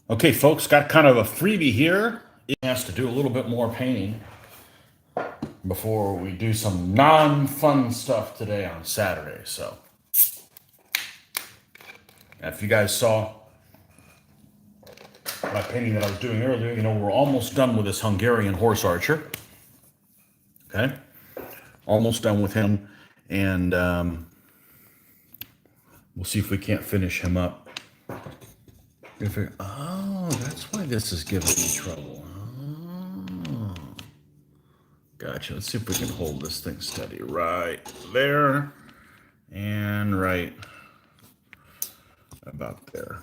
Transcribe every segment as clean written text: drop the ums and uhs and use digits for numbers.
Okay, folks, got kind of a freebie here. It has to do a little bit more painting before we do some non-fun stuff today on Saturday. So, if you guys saw my painting that I was doing earlier, we're almost done with this Hungarian horse archer. Okay, almost done with him, and we'll see if we can't finish him up. Oh, that's why this is giving me trouble. Oh. Gotcha. Let's see if we can hold this thing steady right there and right about there.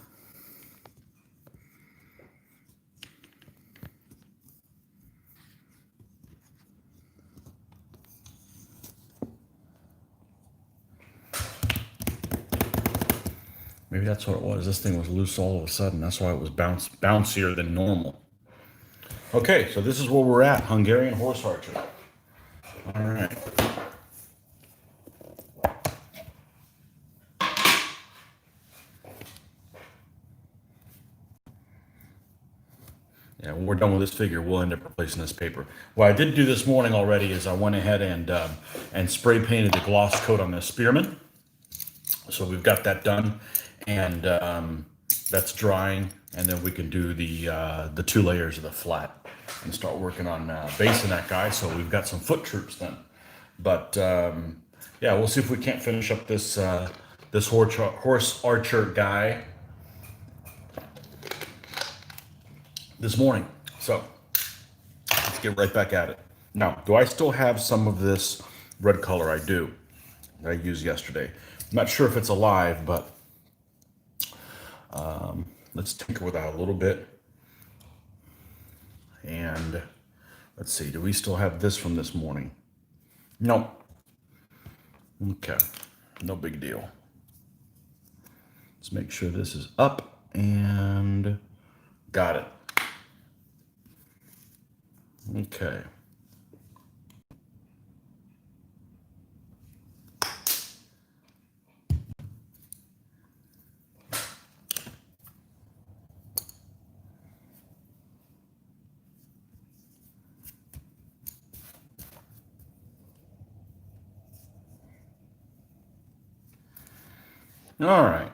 Maybe that's what it was. This thing was loose all of a sudden. That's why it was bouncier than normal. Okay, so this is where we're at. Hungarian horse archer. All right. Yeah, when we're done with this figure, we'll end up replacing this paper. What I did do this morning already is I went ahead and spray painted the gloss coat on the spearman. So we've got that done, and that's drying, and then we can do the 2 layers of the flat and start working on basing that guy. So we've got some foot troops then. But yeah, we'll see if we can't finish up this this horse archer guy this morning. So let's get right back at it. Now, do I still have some of this red color? I do. That I used yesterday. I'm not sure if it's alive, but let's tinker with that a little bit. And let's see, do we still have this from this morning? No. Okay, no big deal. Let's make sure this is up and got it. Okay. All right.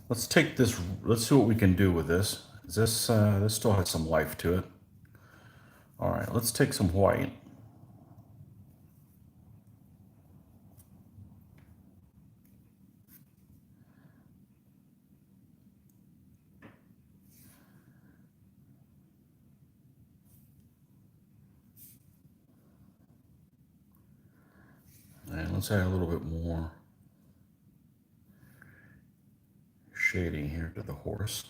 Let's take this. Let's see what we can do with this. Is this still has some life to it? All right. Let's take some white. And let's add a little bit more shading here to the horse.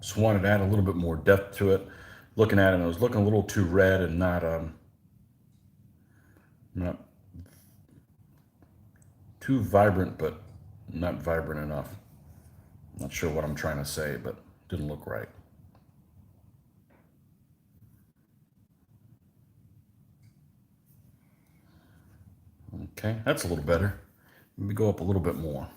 Just wanted to add a little bit more depth to it. Looking at it, it was looking a little too red and not too vibrant, but not vibrant enough. Not sure what I'm trying to say, but didn't look right. Okay, that's a little better. Let me go up a little bit more.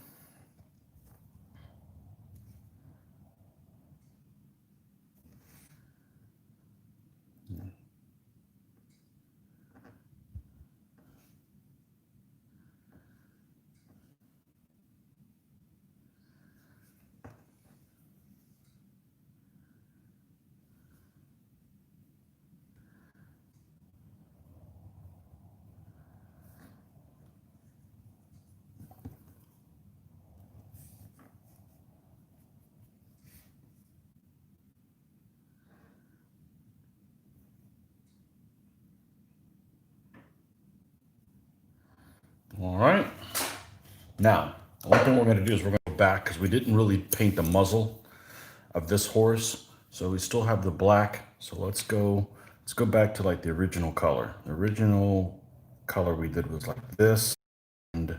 Now, one thing we're going to do is we're going to go back because we didn't really paint the muzzle of this horse. So we still have the black. So let's go back to like the original color. The original color we did was like this and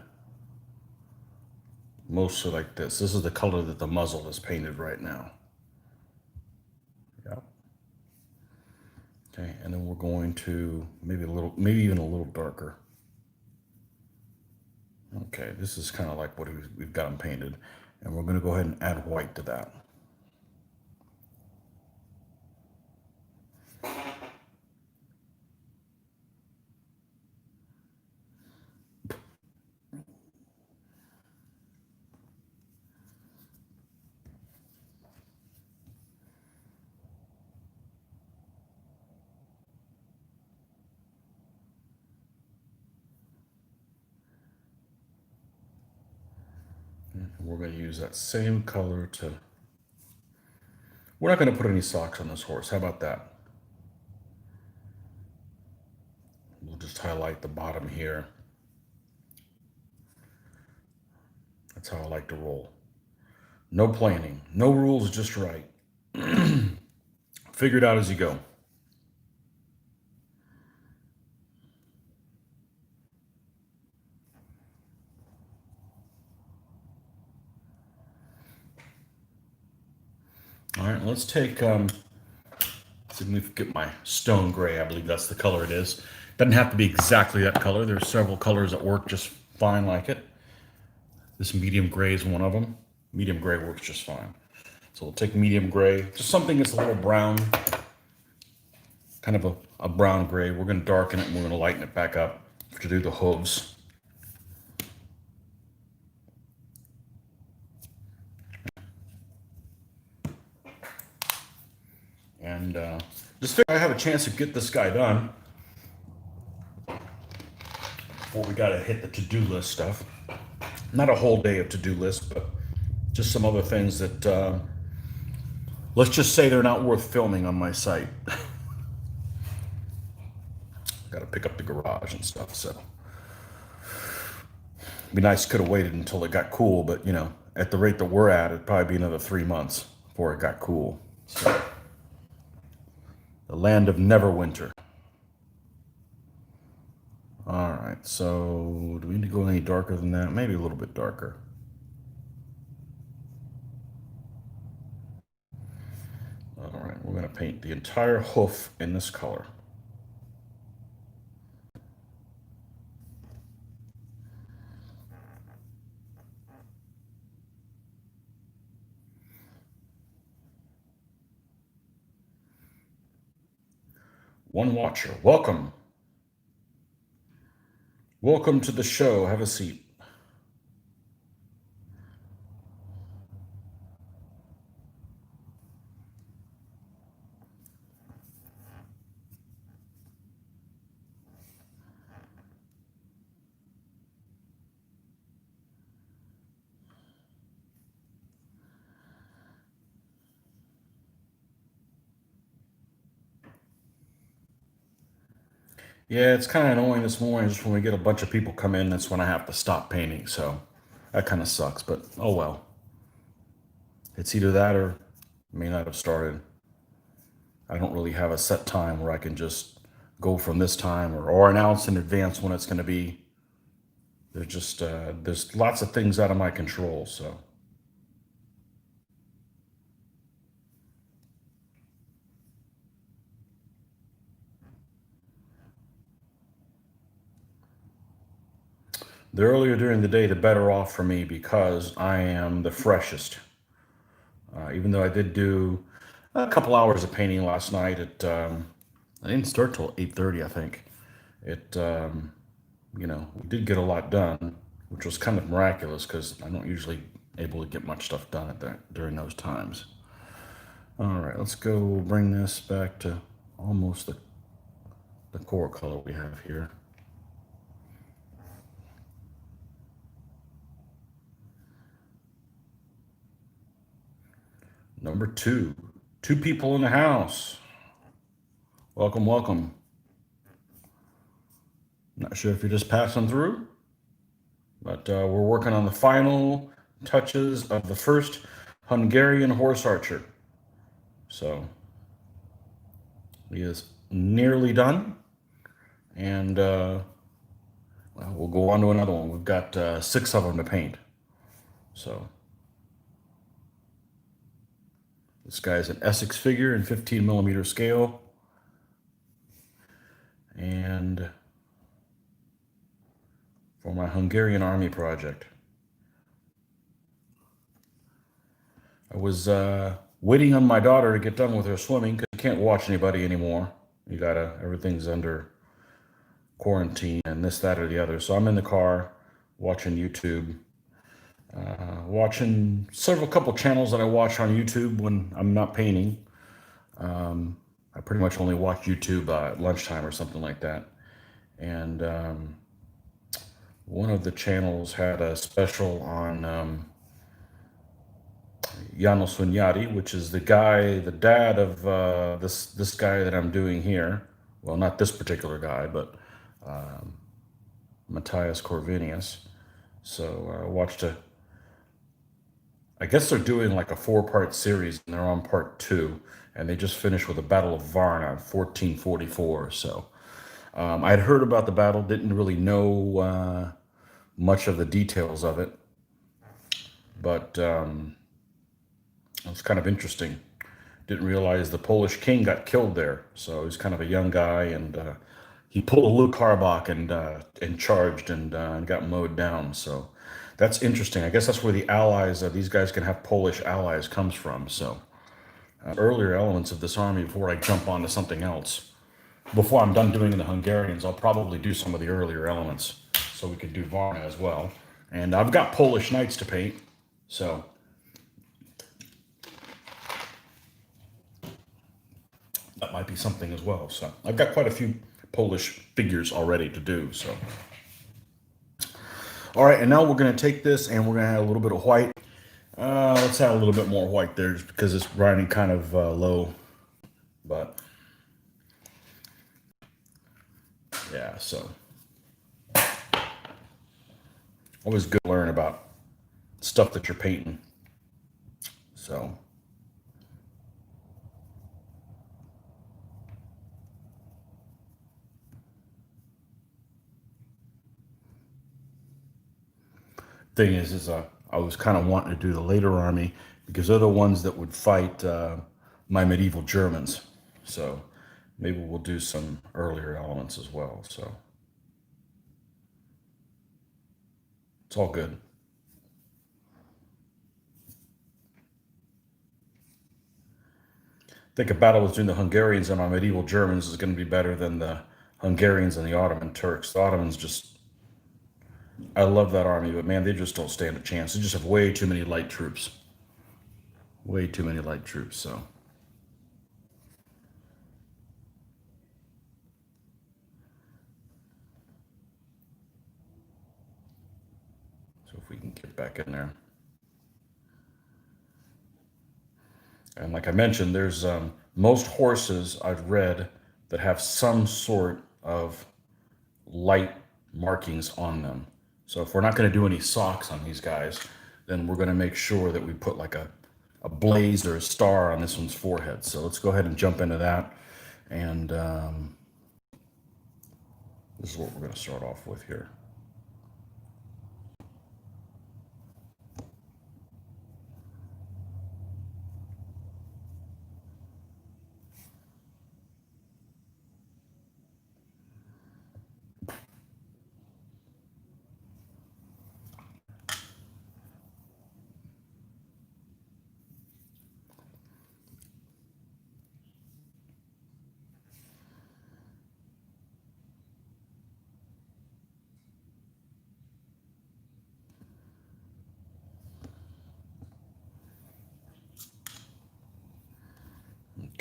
mostly like this. This is the color that the muzzle is painted right now. Yep. Okay, and then we're going to maybe even a little darker. Okay, this is kind of like what we've got them painted. And we're going to go ahead and add white to that. And we're going to use that same color to... We're not going to put any socks on this horse. How about that? We'll just highlight the bottom here. That's how I like to roll. No planning, no rules, just right. Figure it out as you go. All right, let's take, see if we can get my stone gray. I believe that's the color it is. Doesn't have to be exactly that color. There's several colors that work just fine like it. This medium gray is one of them. Medium gray works just fine. So we'll take medium gray, just something that's a little brown, kind of a brown gray. We're going to darken it and we're going to lighten it back up to do the hooves. And just figure I have a chance to get this guy done before we got to hit the to-do list stuff. Not a whole day of to-do list, but just some other things that, let's just say they're not worth filming on my site. Got to pick up the garage and stuff, so. It'd be nice, could have waited until it got cool, but you know, at the rate that we're at, it'd probably be another 3 months before it got cool. So, the land of never winter. All right, so do we need to go any darker than that? Maybe a little bit darker. All right, we're going to paint the entire hoof in this color. One watcher, welcome. Welcome to the show. Have a seat. Yeah, it's kind of annoying this morning. Just when we get a bunch of people come in, that's when I have to stop painting. So that kind of sucks, but oh well. It's either that or may not have started. I don't really have a set time where I can just go from this time or announce in advance when it's going to be. There's lots of things out of my control. So the earlier during the day, the better off for me because I am the freshest. Even though I did do a couple hours of painting last night, I didn't start till 8:30, I think. It we did get a lot done, which was kind of miraculous because I don't usually able to get much stuff done at that during those times. All right, let's go bring this back to almost the core color we have here. Number two, two people in the house. Welcome, welcome. Not sure if you're just passing through. But we're working on the final touches of the first Hungarian horse archer. So he is nearly done. And well, we'll go on to another one. We've got 6 of them to paint. So this guy's an Essex figure in 15 millimeter scale. And for my Hungarian army project. I was waiting on my daughter to get done with her swimming because you can't watch anybody anymore. Everything's under quarantine and this, that, or the other. So I'm in the car watching YouTube, watching couple channels that I watch on YouTube when I'm not painting. I pretty much only watch YouTube at lunchtime or something like that. And one of the channels had a special on Janos Hunyadi, which is the dad of this guy that I'm doing here. Well, not this particular guy, but Matthias Corvinius. So I watched I guess they're doing like a 4-part series, and they're on part 2, and they just finished with the Battle of Varna, 1444. So I'd heard about the battle, didn't really know much of the details of it, but it was kind of interesting. Didn't realize the Polish king got killed there. So he was kind of a young guy, and he pulled a Luke Harbach and charged and got mowed down. So that's interesting. I guess that's where the allies, these guys can have Polish allies, comes from. So earlier elements of this army before I jump onto something else. Before I'm done doing the Hungarians, I'll probably do some of the earlier elements so we could do Varna as well. And I've got Polish knights to paint, so that might be something as well. So I've got quite a few Polish figures already to do. So, all right, and now we're going to take this and we're going to add a little bit of white. Let's add a little bit more white there just because it's running kind of low. But yeah, so always good to learn about stuff that you're painting. So. Thing is I was kind of wanting to do the later army because they're the ones that would fight my medieval Germans. So maybe we'll do some earlier elements as well. So it's all good. I think a battle between the Hungarians and my medieval Germans is going to be better than the Hungarians and the Ottoman Turks. The Ottomans just, I love that army, but man, they just don't stand a chance. They just have way too many light troops. Way too many light troops, so. So if we can get back in there. And like I mentioned, there's most horses I've read that have some sort of light markings on them. So if we're not going to do any socks on these guys, then we're going to make sure that we put like a blaze or a star on this one's forehead. So let's go ahead and jump into that. And this is what we're going to start off with here.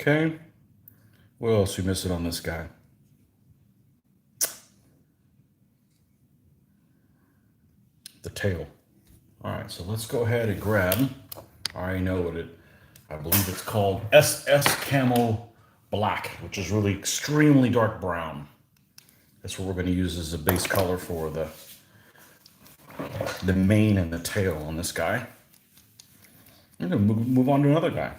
Okay. What else are we missing on this guy? The tail. All right, so let's go ahead and grab, I already know I believe it's called SS Camo Black, which is really extremely dark brown. That's what we're going to use as a base color for the mane and the tail on this guy. I'm gonna move on to another guy.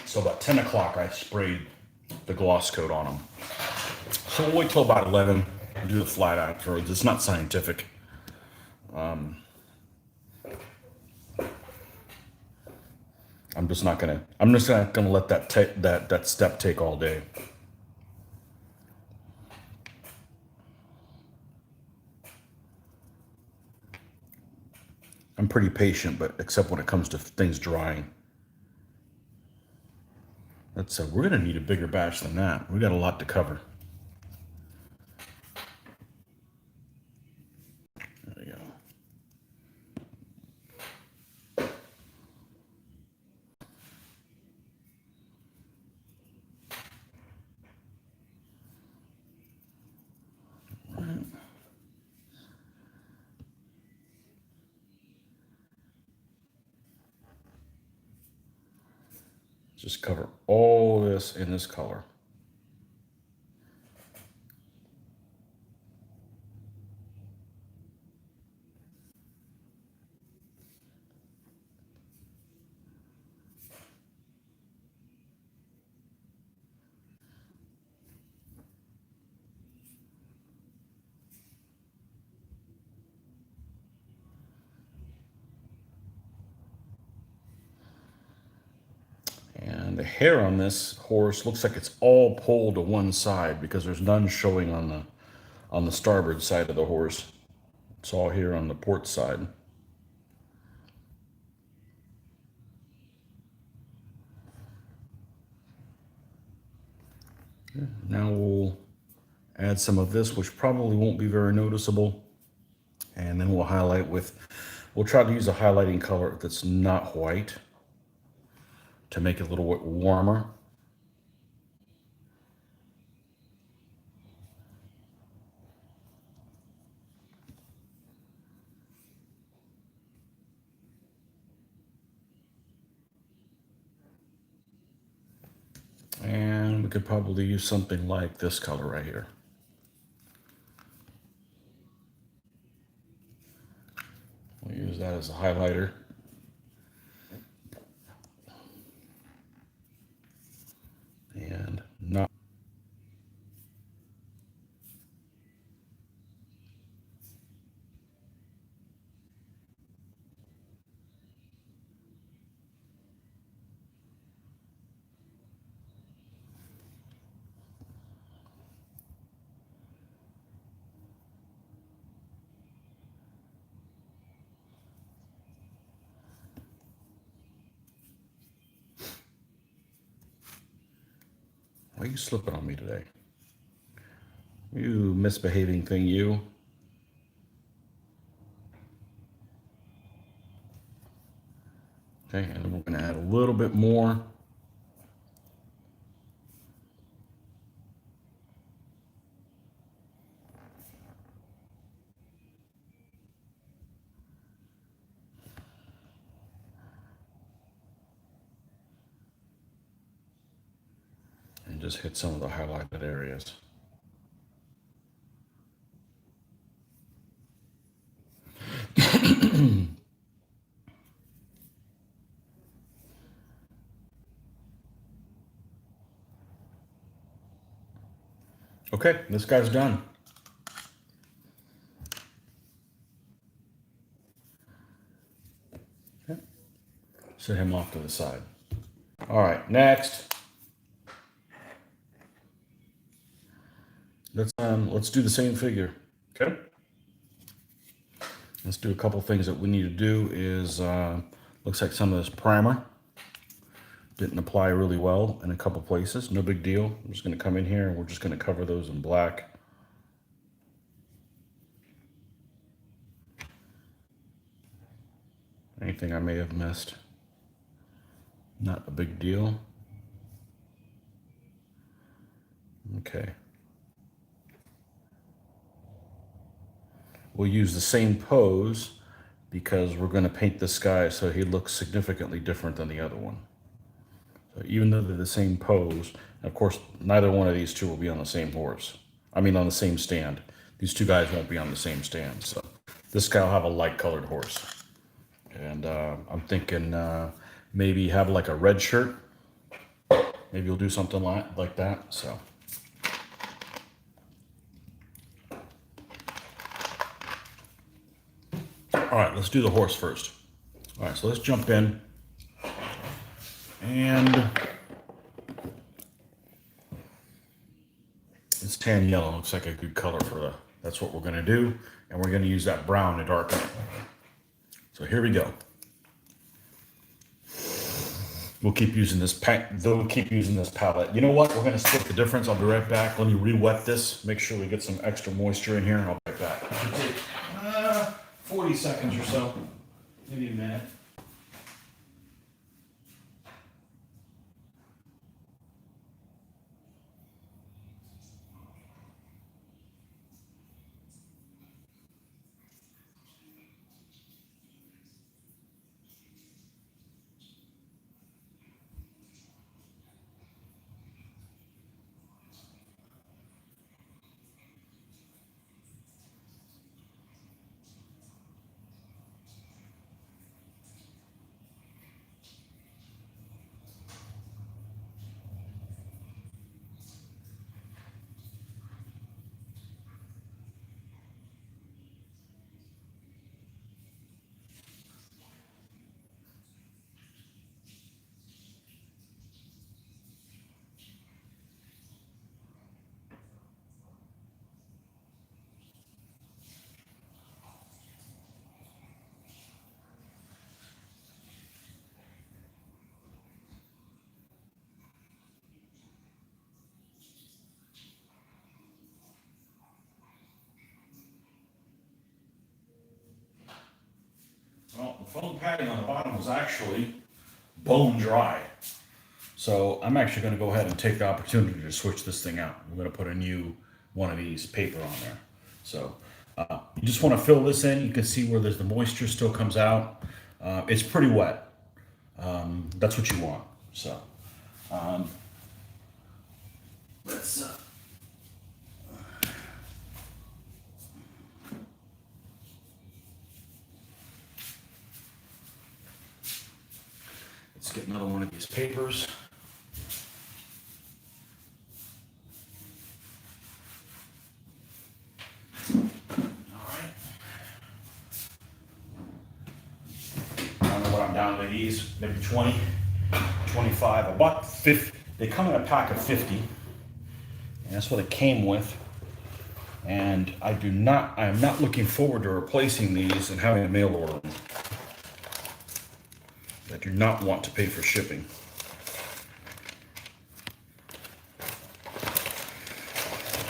So about 10 o'clock, I sprayed the gloss coat on them. So we'll wait till about 11 and do the flat afterwards. It's not scientific. I'm just not gonna let that step take all day. I'm pretty patient, but except when it comes to things drying. We're gonna need a bigger batch than that. We got a lot to cover. There we go. Just cover all this in this color. And the hair on this horse looks like it's all pulled to one side because there's none showing on the starboard side of the horse. It's all here on the port side. Now we'll add some of this, which probably won't be very noticeable. And then we'll try to use a highlighting color that's not white to make it a little bit warmer. And we could probably use something like this color right here. We'll use that as a highlighter. And not. Why are you slipping on me today? You misbehaving thing, you. Okay, and then we're going to add a little bit more. And just hit some of the highlighted areas. Okay, this guy's done. Okay. Set him off to the side. All right, next. Let's do the same figure. Okay. Let's do a couple things that we need to do is looks like some of this primer didn't apply really well in a couple places. No big deal. I'm just going to come in here and we're just going to cover those in black. Anything I may have missed, not a big deal. Okay. we'll use the same pose because we're going to paint this guy so he looks significantly different than the other one. So even though they're the same pose, of course, neither one of these two will be on the same horse. I mean, on the same stand. These two guys won't be on the same stand. So this guy will have a light colored horse. And I'm thinking maybe have like a red shirt. Maybe we'll do something like that. So. All right, let's do the horse first. All right, so let's jump in. And this tan yellow looks like a good color for that's what we're gonna do. And we're gonna use that brown to darken it. So here we go. We'll keep using this palette. You know what? We're gonna split the difference. I'll be right back. Let me re-wet this. Make sure we get some extra moisture in here, and I'll be right back. It should take 40 seconds or so, maybe a minute. Well, the foam padding on the bottom was actually bone dry. So I'm actually going to go ahead and take the opportunity to switch this thing out. I'm going to put a new one of these paper on there. So you just want to fill this in. You can see where there's the moisture still comes out. It's pretty wet. That's what you want. So let's get another one of these papers. Down to these, maybe 20, 25. I bought 50. They come in a pack of 50. And that's what it came with. And I am not looking forward to replacing these and having a mail order them. I do not want to pay for shipping.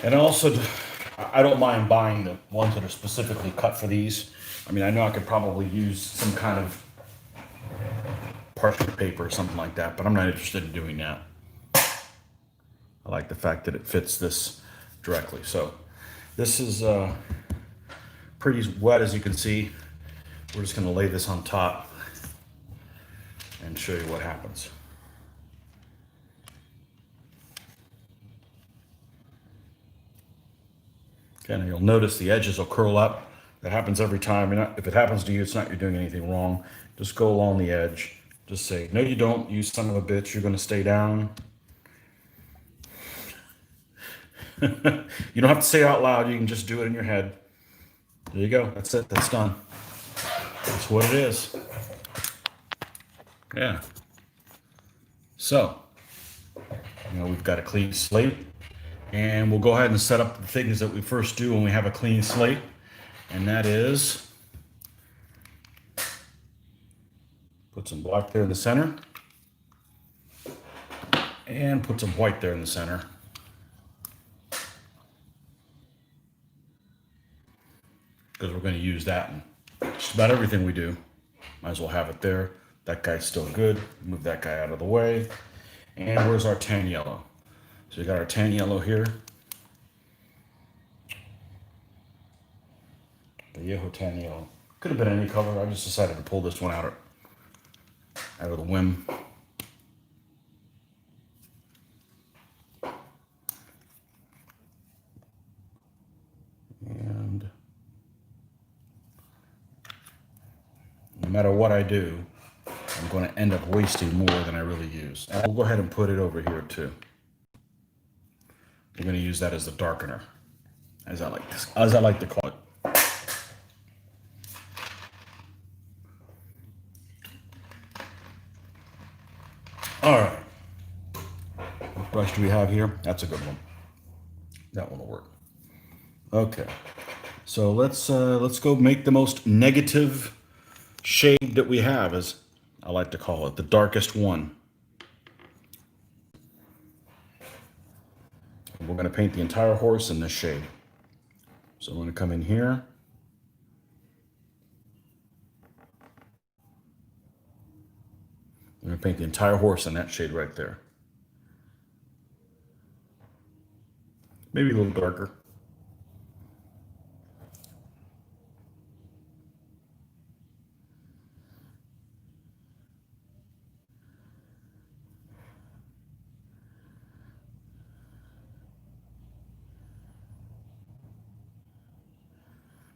And also, I don't mind buying the ones that are specifically cut for these. I mean, I know I could probably use some kind of parchment paper or something like that, but I'm not interested in doing that. I like the fact that it fits this directly. So this is pretty wet, as you can see. We're just going to lay this on top and show you what happens. Okay, now you'll notice the edges will curl up. That happens every time. If it happens to you, it's not you're doing anything wrong. Just go along the edge. Just say, no, you don't, you son of a bitch, you're going to stay down. You don't have to say it out loud, you can just do it in your head. There you go, that's it, that's done. That's what it is. Yeah. So, we've got a clean slate, and we'll go ahead and set up the things that we first do when we have a clean slate, and that is put some black there in the center, and put some white there in the center. Because we're going to use that in just about everything we do. Might as well have it there. That guy's still good. Move that guy out of the way. And where's our tan yellow? So we got our tan yellow here. Vallejo tan yellow. Could have been any color. I just decided to pull this one out of the whim. And no matter what I do, I'm going to end up wasting more than I really use. And we'll go ahead and put it over here too. We're going to use that as the darkener, as I like to call it. All right. What brush do we have here? That's a good one. That one will work. Okay. So let's go make the most negative shade that we have, as I like to call it, the darkest one. And we're going to paint the entire horse in this shade. So I'm going to come in here. I'm going to paint the entire horse in that shade right there. Maybe a little darker.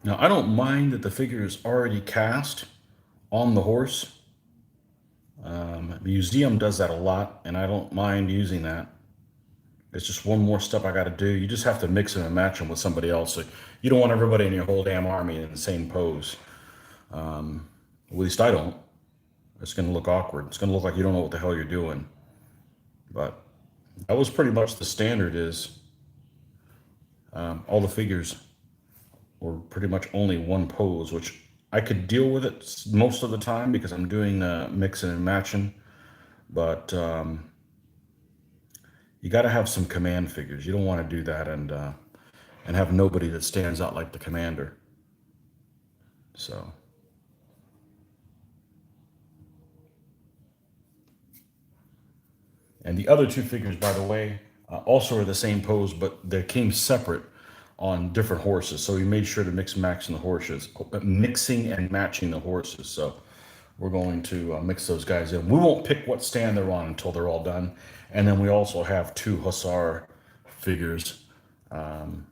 Now, I don't mind that the figure is already cast on the horse. Museum does that a lot, and I don't mind using that. It's just one more step I got to do. You just have to mix them and match them with somebody else. So you don't want everybody in your whole damn army in the same pose. At least I don't. It's going to look awkward. It's going to look like you don't know what the hell you're doing. But that was pretty much the standard. Is all the figures were pretty much only one pose, which I could deal with it most of the time because I'm doing mixing and matching. But you got to have some command figures. You don't want to do that and have nobody that stands out like the commander. So. And the other two figures, by the way, also are the same pose, but they came separate on different horses. So we made sure to mixing and matching the horses. So we're going to mix those guys in. We won't pick what stand they're on until they're all done. And then we also have two hussar figures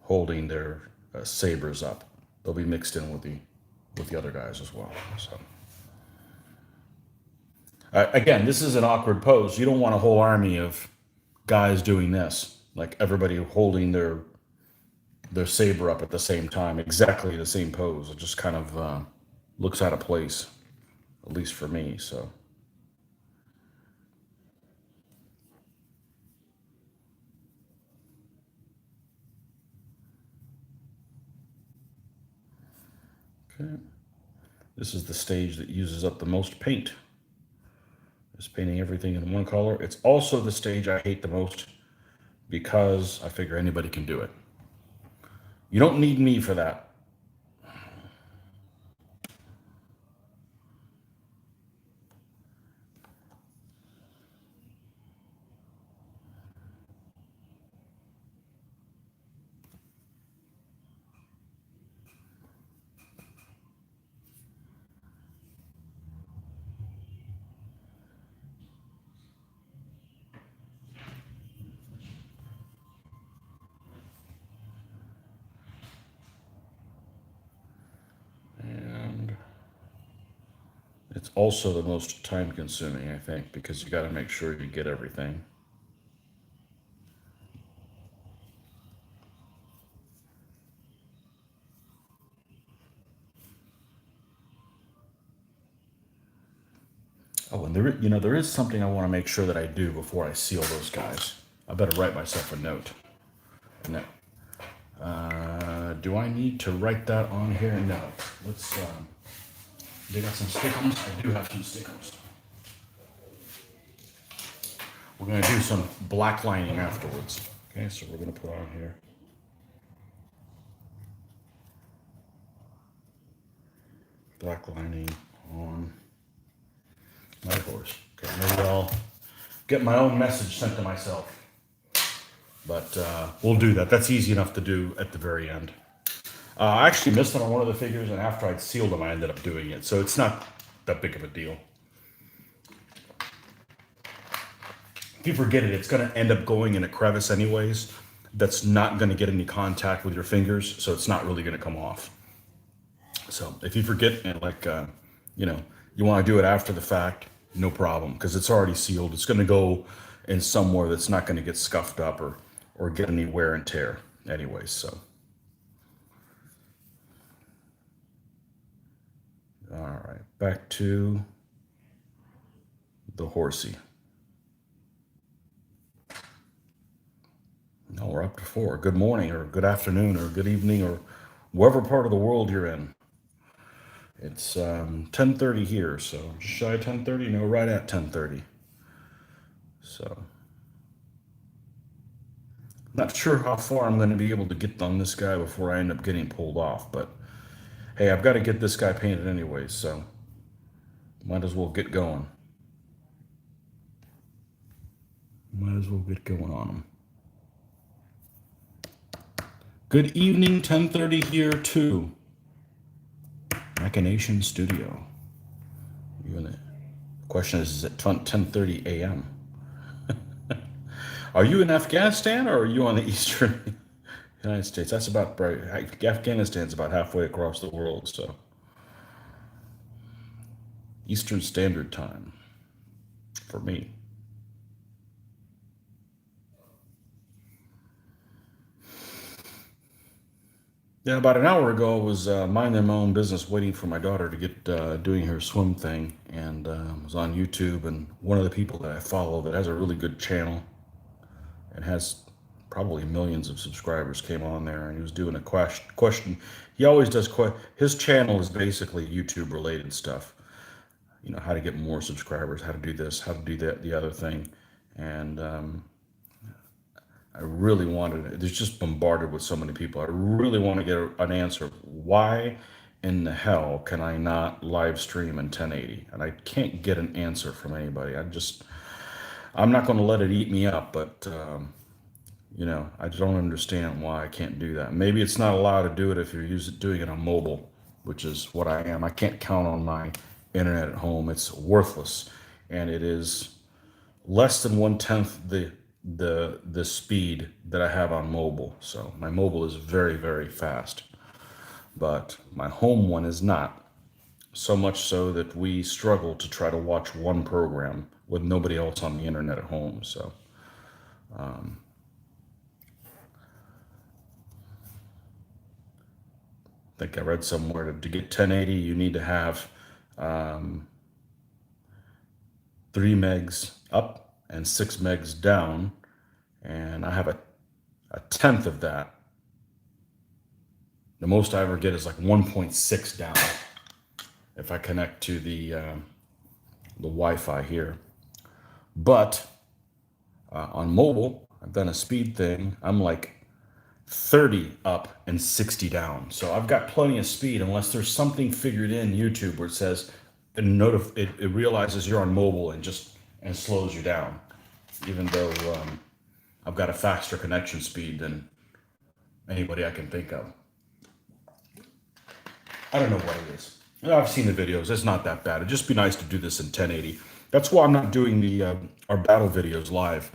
holding their sabers up. They'll be mixed in with the other guys as well. So. Again, this is an awkward pose. You don't want a whole army of guys doing this, like everybody holding their saber up at the same time, exactly the same pose. It just kind of looks out of place, at least for me. So. Okay. This is the stage that uses up the most paint. Just painting everything in one color. It's also the stage I hate the most because I figure anybody can do it. You don't need me for that. And it's also the most time consuming, I think, because you got to make sure you get everything. Oh, and there is something I want to make sure that I do before I seal those guys. I better write myself a note. No. Do I need to write that on here? No. Let's. They got some stickers. I do have some stickers. We're going to do some black lining afterwards. Okay, so we're going to put on here. Black lining on my horse. Okay, maybe I'll get my own message sent to myself. But we'll do that. That's easy enough to do at the very end. I actually missed it on one of the figures, and after I'd sealed them, I ended up doing it. So it's not that big of a deal. If you forget it, it's going to end up going in a crevice anyways. That's not going to get any contact with your fingers, so it's not really going to come off. So if you forget and you know, you want to do it after the fact, no problem, because it's already sealed. It's going to go in somewhere that's not going to get scuffed up or get any wear and tear anyways. So, all right, back to the horsey. No, we're up to 4. Good morning or good afternoon or good evening or wherever part of the world you're in. It's 10:30 here, so just shy of 10:30. No, right at 10:30. So, not sure how far I'm going to be able to get on this guy before I end up getting pulled off, but hey, I've got to get this guy painted anyway, so might as well get going. Might as well get going on him. Good evening, 10:30 here too. Machination Studio. Even the question is it 10:30 a.m.? Are you in Afghanistan or are you on the eastern United States? That's about right. Afghanistan's about halfway across the world, so Eastern Standard Time for me. Yeah, about an hour ago, I was minding my own business, waiting for my daughter to get doing her swim thing, and was on YouTube. And one of the people that I follow that has a really good channel and has probably millions of subscribers came on there, and he was doing a question. He always does. His channel is basically YouTube related stuff. You know, how to get more subscribers, how to do this, how to do that, the other thing, and I really wanted it. It's just bombarded with so many people. I really want to get an answer. Why in the hell can I not live stream in 1080? And I can't get an answer from anybody. I'm not going to let it eat me up, but you know, I don't understand why I can't do that. Maybe it's not allowed to do it if you're doing it on mobile, which is what I am. I can't count on my internet at home. It's worthless, and it is less than 1/10 the speed that I have on mobile. So my mobile is very, very fast, but my home one is not. So much so that we struggle to try to watch one program with nobody else on the internet at home. So I think I read somewhere to get 1080, you need to have 3 megs up and 6 megs down, and I have a tenth of that. The most I ever get is like 1.6 down if I connect to the Wi-Fi here. But on mobile, I've done a speed thing. I'm like 30 up and 60 down. So I've got plenty of speed unless there's something figured in YouTube where it says it realizes you're on mobile and slows you down, even though I've got a faster connection speed than anybody I can think of. I don't know what it is. I've seen the videos. It's not that bad. It'd just be nice to do this in 1080. That's why I'm not doing our battle videos live.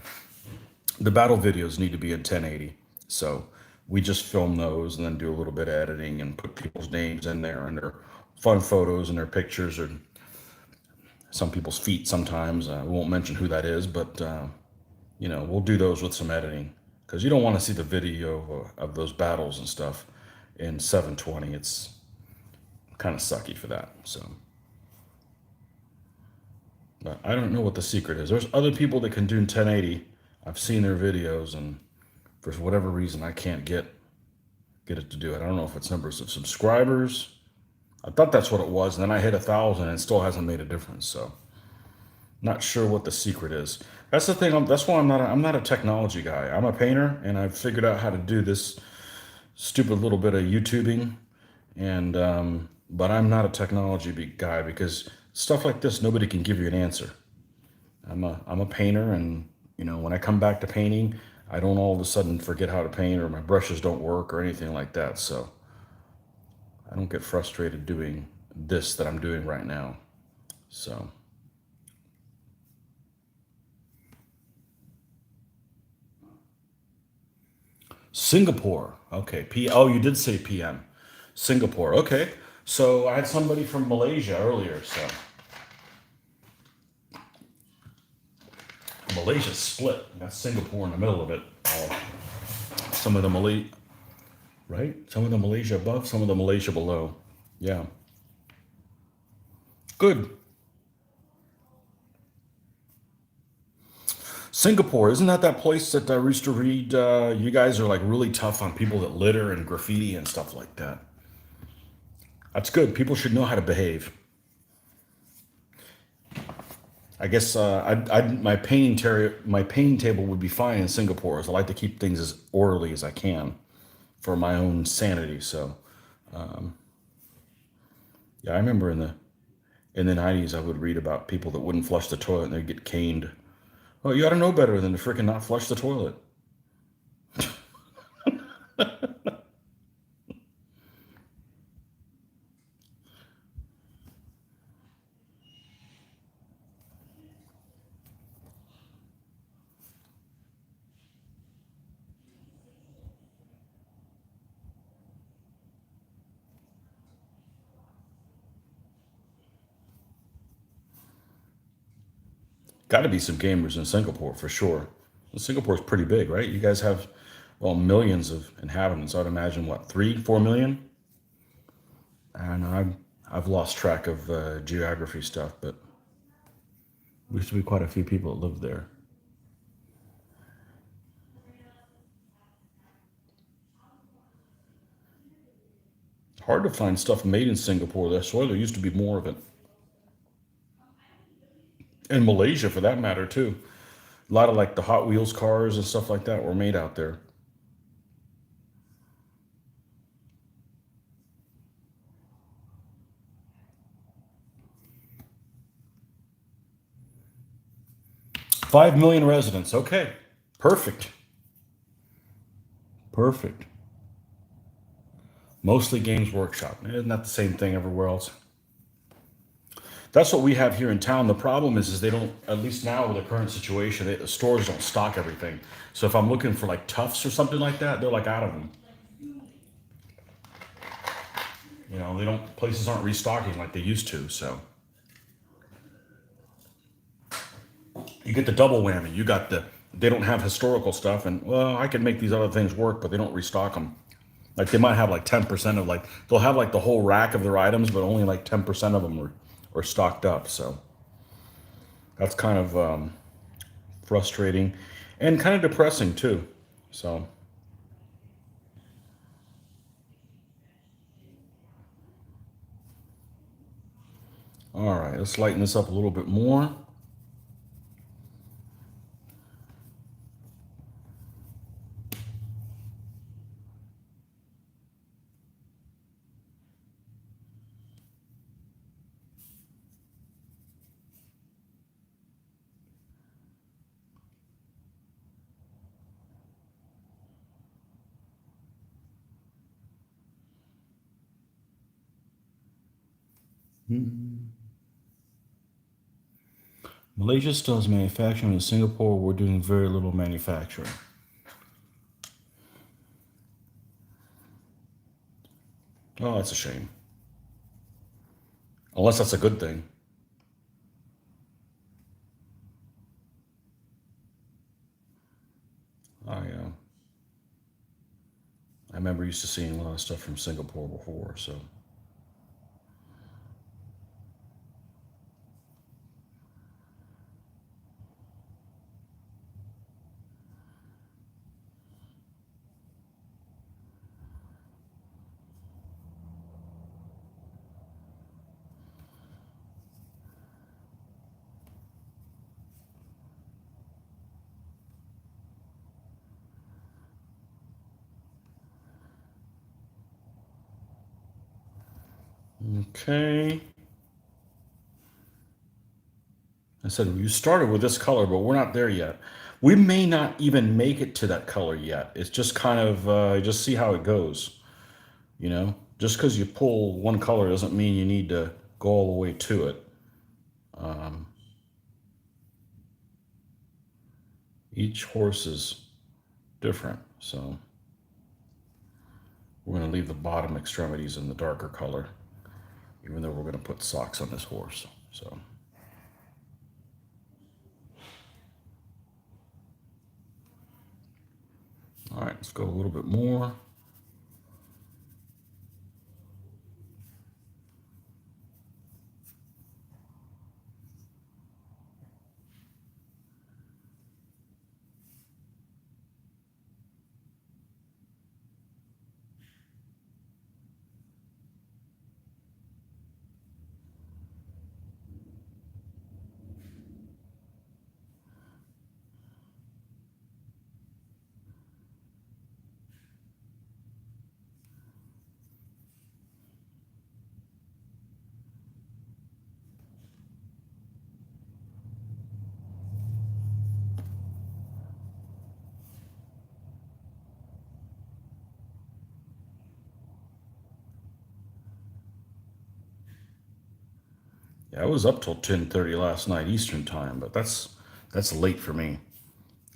The battle videos need to be in 1080. So we just film those and then do a little bit of editing and put people's names in there and their fun photos and their pictures or some people's feet sometimes. We won't mention who that is, but you know, we'll do those with some editing because you don't want to see the video of those battles and stuff in 720. It's kind of sucky for that. So, but I don't know what the secret is. There's other people that can do 1080. I've seen their videos, and for whatever reason, I can't get it to do it. I don't know if it's numbers of subscribers. I thought that's what it was, and then I hit 1,000, and it still hasn't made a difference. So, not sure what the secret is. That's the thing. That's why I'm not a technology guy. I'm a painter, and I've figured out how to do this stupid little bit of YouTubing, and but I'm not a technology guy because stuff like this, nobody can give you an answer. I'm a painter, and you know, when I come back to painting, I don't all of a sudden forget how to paint or my brushes don't work or anything like that. So I don't get frustrated doing this that I'm doing right now. So Singapore. Okay. Oh, you did say PM. Singapore. Okay. So I had somebody from Malaysia earlier. So Malaysia's split. You got Singapore in the middle of it. Some of the Malay, right? Some of the Malaysia above, some of the Malaysia below. Yeah. Good. Singapore, isn't that place that I used to read? You guys are like really tough on people that litter and graffiti and stuff like that. That's good. People should know how to behave. I guess my painting table would be fine in Singapore, as I like to keep things as orderly as I can for my own sanity. So yeah, I remember in the '90s I would read about people that wouldn't flush the toilet and they'd get caned. Well, you ought to know better than to freaking not flush the toilet. Got to be some gamers in Singapore for sure. And Singapore's pretty big, right? You guys have, well, millions of inhabitants. I'd imagine what, 3, 4 million? And I've lost track of geography stuff, but there used to be quite a few people that lived there. Hard to find stuff made in Singapore. That's why there used to be more of it. And Malaysia, for that matter, too. A lot of like the Hot Wheels cars and stuff like that were made out there. 5 million residents. Okay. Perfect. Perfect. Mostly Games Workshop. Isn't that the same thing everywhere else? That's what we have here in town. The problem is they don't, at least now with the current situation, the stores don't stock everything. So if I'm looking for like Tufts or something like that, they're like out of them. You know, they don't, places aren't restocking like they used to. So you get the double whammy. You got they don't have historical stuff, and well, I can make these other things work, but they don't restock them. Like they might have like 10% of like, they'll have like the whole rack of their items, but only like 10% of them are stocked up. So that's kind of frustrating and kind of depressing too. So, all right, let's lighten this up a little bit more. Malaysia still has manufacturing. In Singapore, we're doing very little manufacturing. Oh, that's a shame. Unless that's a good thing. I remember used to seeing a lot of stuff from Singapore before. So, okay. I said, you started with this color, but we're not there yet. We may not even make it to that color yet. It's just kind of, just see how it goes, you know? just because you pull one color doesn't mean you need to go all the way to it. Each horse is different, so we're going to leave the bottom extremities in the darker color, even though we're going to put socks on this horse. So, all right, let's go a little bit more. Yeah, I was up till 10:30 last night Eastern time, but that's late for me.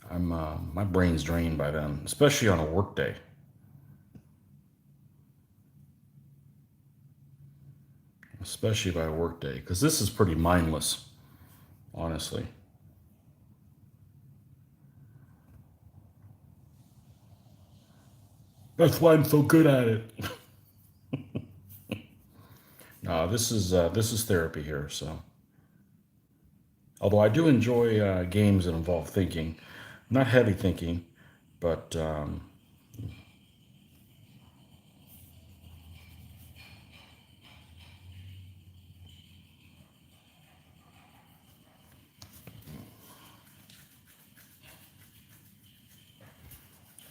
I'm my brain's drained by then, especially on a work day. Especially by a work day, because this is pretty mindless, honestly. That's why I'm so good at it. No, this is therapy here. So, although I do enjoy games that involve thinking, not heavy thinking, but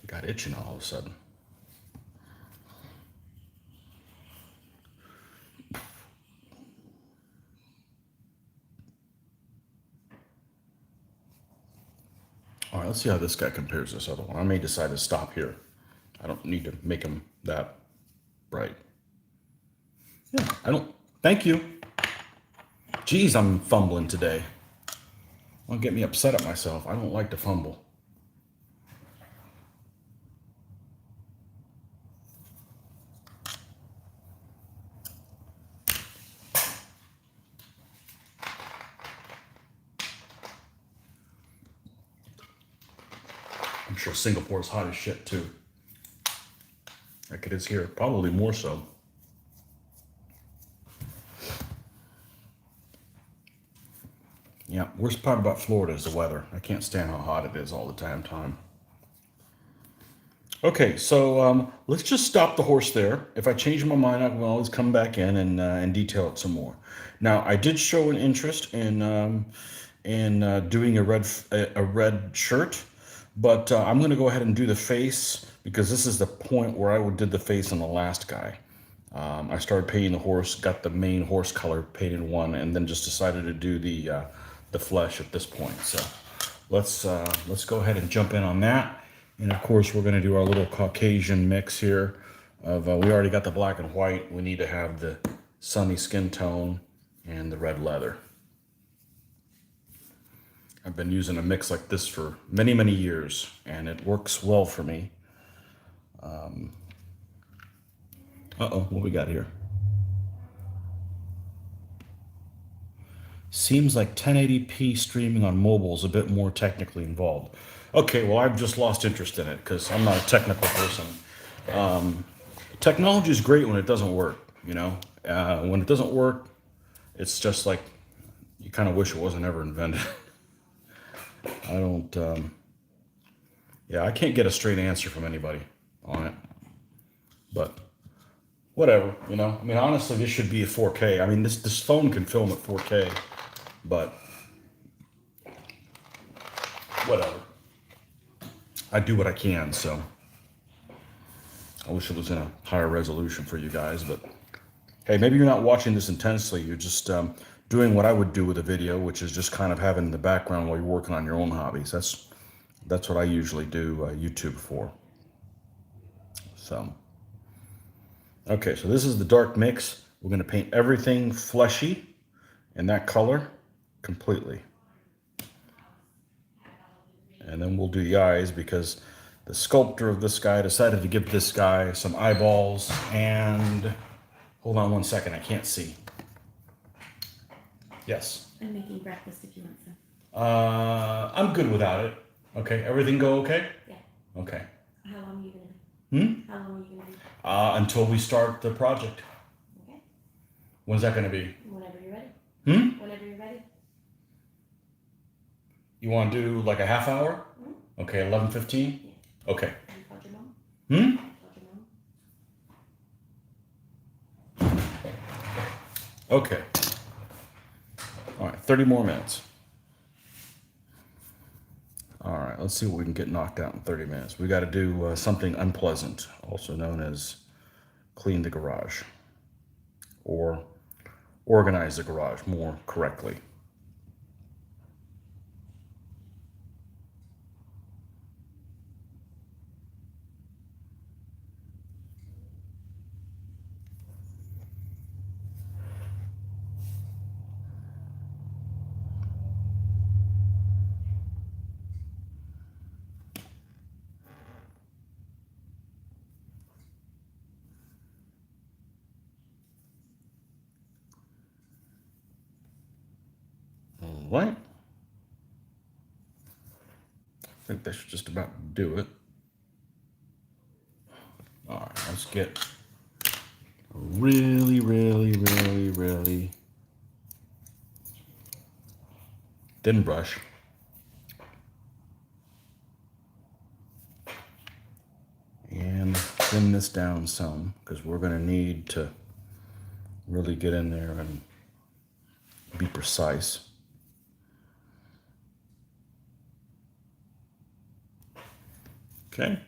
got itching all of a sudden. All right, let's see how this guy compares to this other one. I may decide to stop here. I don't need to make him that bright. Yeah, I don't. Thank you. Geez, I'm fumbling today. Don't get me upset at myself. I don't like to fumble. I'm sure Singapore's hot as shit too. Like it is here, probably more so. Yeah, worst part about Florida is the weather. I can't stand how hot it is all the time. Okay, so let's just stop the horse there. If I change my mind, I can always come back in and detail it some more. Now, I did show an interest in doing a red shirt, but I'm going to go ahead and do the face because this is the point where I did the face on the last guy. I started painting the horse, got the main horse color painted one, and then just decided to do the flesh at this point. So let's go ahead and jump in on that. And of course, we're going to do our little Caucasian mix here. Of we already got the black and white. We need to have the sunny skin tone and the red leather. I've been using a mix like this for many years, and it works well for me. What we got here? Seems like 1080p streaming on mobile is a bit more technically involved. Okay, well, I've just lost interest in it because I'm not a technical person. Technology is great when it doesn't work, you know? When it doesn't work, it's just like you kind of wish it wasn't ever invented. I don't, yeah, I can't get a straight answer from anybody on it. But whatever, you know? I mean, honestly, this should be a 4K. I mean, this phone can film at 4K, but whatever. I do what I can, so I wish it was in a higher resolution for you guys, but hey, maybe you're not watching this intensely. You're just doing what I would do with a video, which is just kind of having in the background while you're working on your own hobbies. That's what I usually do YouTube for. So, Okay, so this is the dark mix. We're going to paint everything fleshy in that color completely. And then we'll do the eyes because the sculptor of this guy decided to give this guy some eyeballs and... Hold on one second, I can't see. Yes. I'm making breakfast if you want some. I'm good without it. Okay, everything go okay? Yeah. Okay. How long are you gonna be? How long are you gonna be? Until we start the project. Okay. When's that gonna be? Whenever you're ready. Whenever you're ready. You want to do like a half hour? Okay, 11:15? Yeah. Okay. Have you called your mom? Hmm? Called your mom? Okay. All right, 30 more minutes. All right, let's see what we can get knocked out in 30 minutes. We got to do something unpleasant, also known as clean the garage or organize the garage more correctly. All right. I think that should just about do it. All right, let's get a really, really, really, really thin brush. And thin this down some because we're going to need to really get in there and be precise. Okay.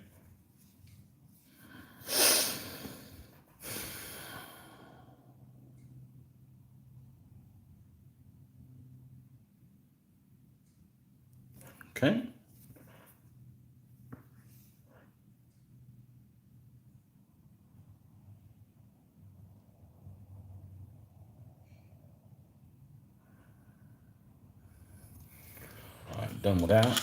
Okay. All right, done with that.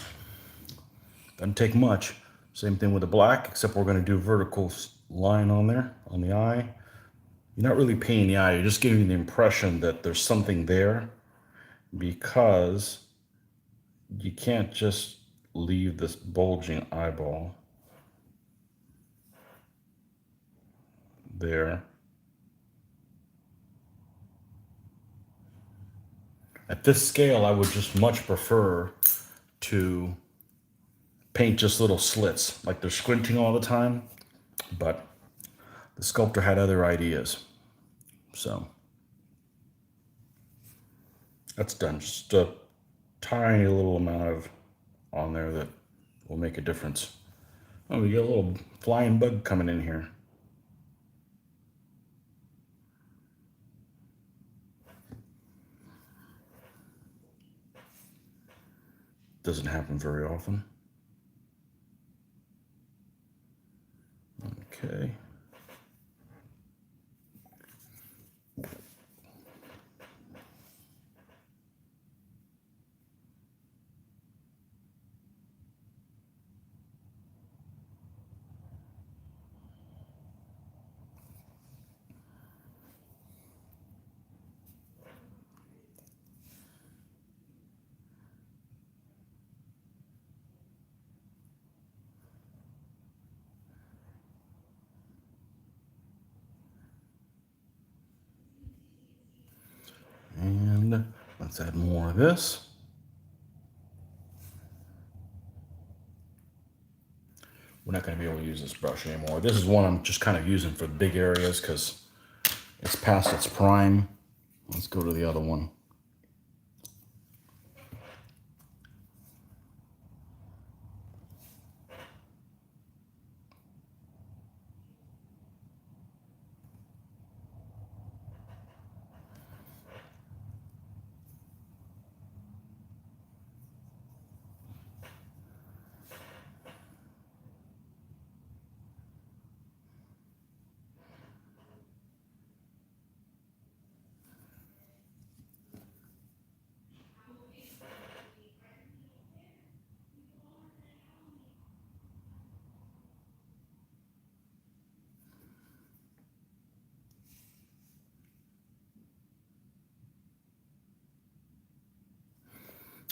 Doesn't take much. Same thing with the black, except we're going to do vertical line on there, on the eye. You're not really painting the eye, you're just giving the impression that there's something there because you can't just leave this bulging eyeball there. At this scale, I would just much prefer to paint just little slits, like they're squinting all the time, but the sculptor had other ideas. So that's done. Just a tiny little amount of on there that will make a difference. Oh, we get a little flying bug coming in here. Doesn't happen very often. Okay. And let's add more of this. We're not going to be able to use this brush anymore. This is one I'm just kind of using for the big areas because it's past its prime. Let's go to the other one.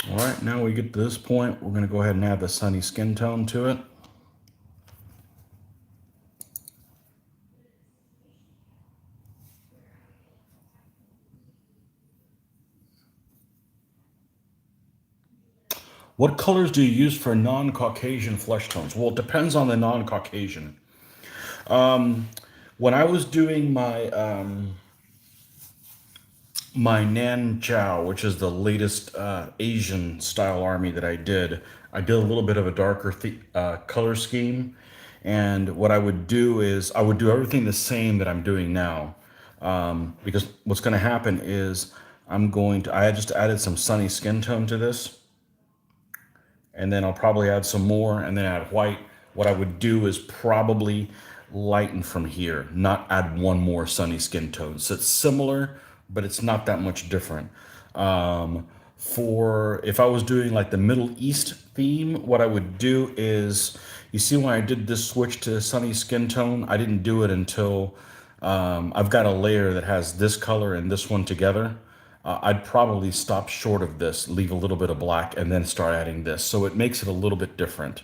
All right, now we get to this point, we're going to go ahead and add the sunny skin tone to it. What colors do you use for non-Caucasian flesh tones? Well, it depends on the non-Caucasian. When I was doing my Nan Chow, which is the latest Asian style army that I did a little bit of a darker color scheme. And what I would do is I would do everything the same that I'm doing now. Because what's going to happen is I just added some sunny skin tone to this, and then I'll probably add some more and then add white. What I would do is probably lighten from here, not add one more sunny skin tone. So it's similar, but it's not that much different. For if I was doing like the Middle East theme, what I would do is, you see when I did this switch to sunny skin tone, I didn't do it until I've got a layer that has this color and this one together. I'd probably stop short of this, leave a little bit of black, and then start adding this. So it makes it a little bit different.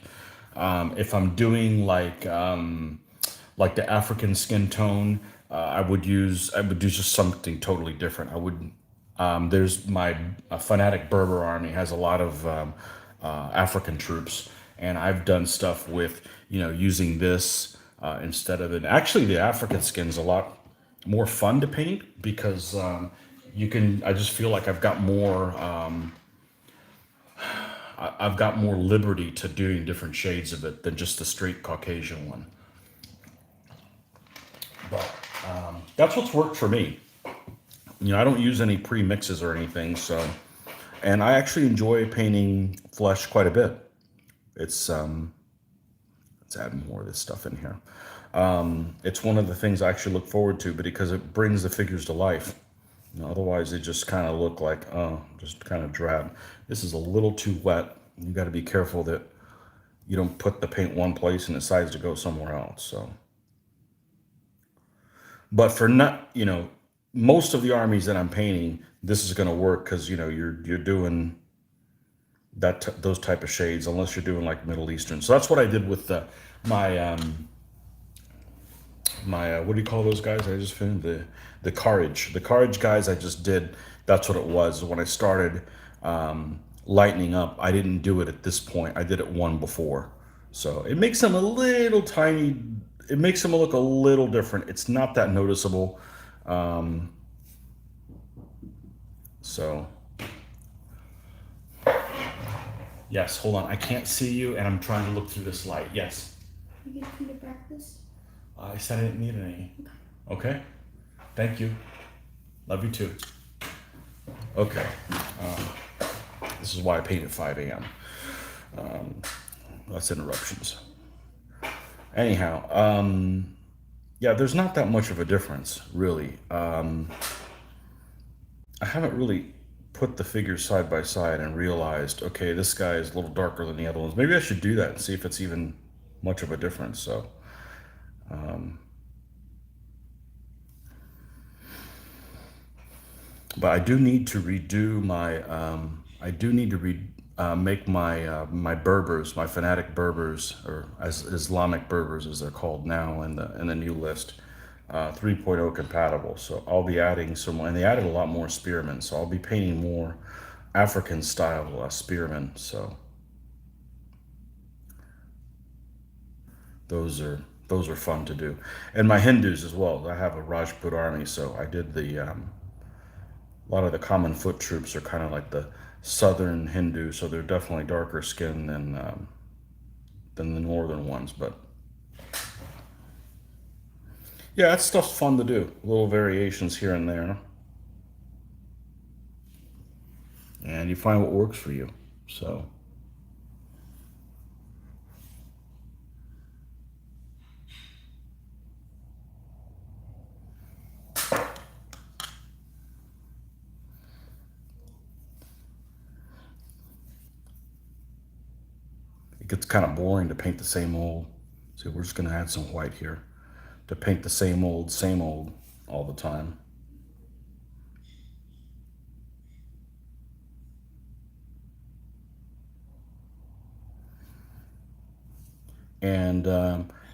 If I'm doing like the African skin tone, I would do just something totally different. I would there's my fanatic Berber army has a lot of African troops, and I've done stuff with using this instead of it. Actually, the African skin's a lot more fun to paint because you can. I just feel like I've got more liberty to doing different shades of it than just the straight Caucasian one. But that's what's worked for me. I don't use any pre-mixes or anything, so. And I actually enjoy painting flesh quite a bit. It's let's add more of this stuff in here. It's one of the things I actually look forward to, but because it brings the figures to life. Otherwise, they just kind of look like, just kind of drab. This is a little too wet. You got to be careful that you don't put the paint one place and it decides to go somewhere else. So, but for not, most of the armies that I'm painting, this is going to work because you're doing those type of shades, unless you're doing like Middle Eastern. So that's what I did with my what do you call those guys? I just filmed the Courage guys. I just did. That's what it was when I started lightening up. I didn't do it at this point. I did it one before, so it makes them a little tiny. It makes them look a little different. It's not that noticeable. So yes, hold on. I can't see you, and I'm trying to look through this light. Yes. You get food at breakfast? I said I didn't need any. Okay. Thank you. Love you too. Okay. This is why I paint at 5 a.m. That's interruptions. Anyhow, yeah, there's not that much of a difference, really. I haven't really put the figures side by side and realized, okay, this guy is a little darker than the other ones. Maybe I should do that and see if it's even much of a difference. So, but I do need to redo my. Make my Berbers, my fanatic Berbers, or as Islamic Berbers as they're called now in the new list, 3.0 compatible. So I'll be adding some, and they added a lot more spearmen. So I'll be painting more African style spearmen. So those are fun to do, and my Hindus as well. I have a Rajput army, so I did a lot of the common foot troops are kind of like the southern Hindu, so they're definitely darker skinned than the northern ones. But yeah, that stuff's fun to do. Little variations here and there, and you find what works for you. So it gets kind of boring to paint the same old. So we're just going to add some white here to paint the same old all the time. and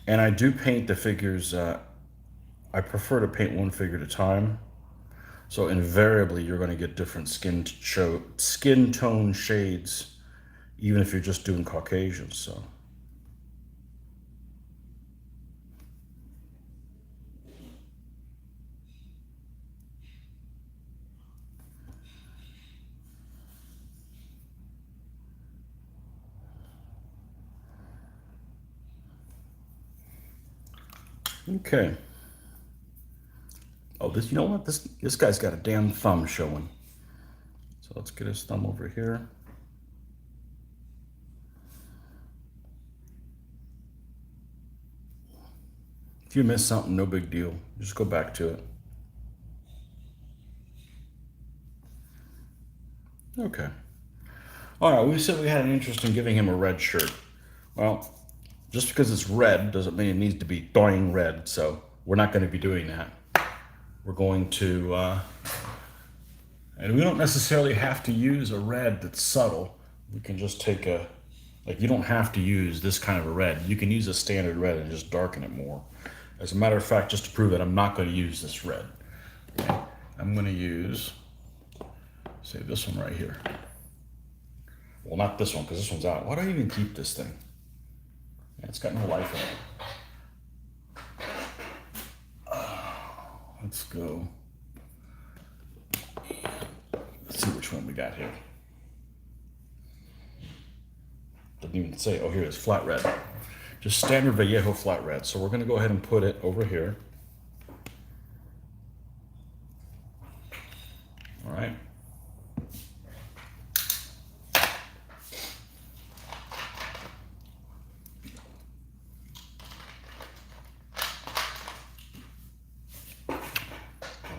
I do paint the figures. I prefer to paint one figure at a time. So invariably, you're going to get different skin tone shades, even if you're just doing Caucasians. So. Okay. Oh, you know what? This guy's got a damn thumb showing. So let's get his thumb over here. If you miss something, no big deal. Just go back to it. Okay. All right, we said we had an interest in giving him a red shirt. Well, just because it's red doesn't mean it needs to be doing red, so we're not going to be doing that. We're going to, and we don't necessarily have to use a red that's subtle. We can just take like you don't have to use this kind of a red. You can use a standard red and just darken it more. As a matter of fact, just to prove that I'm not going to use this red, okay, I'm going to use, say, this one right here. Well, not this one, because this one's out. Why do I even keep this thing? Yeah, it's got no life in it. Let's go. Let's see which one we got here. Doesn't even say, oh, here it is, flat red. Just standard Vallejo flat red. So we're going to go ahead and put it over here. All right.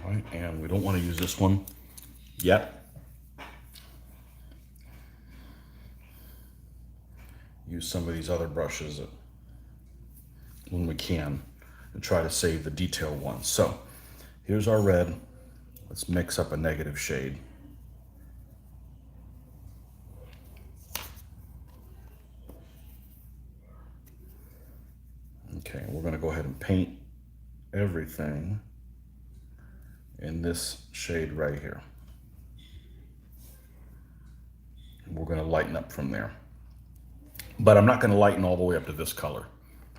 All right, and we don't want to use this one yet. Use some of these other brushes when we can and try to save the detail ones. So here's our red. Let's mix up a negative shade. Okay, we're going to go ahead and paint everything in this shade right here. And we're going to lighten up from there. But I'm not going to lighten all the way up to this color.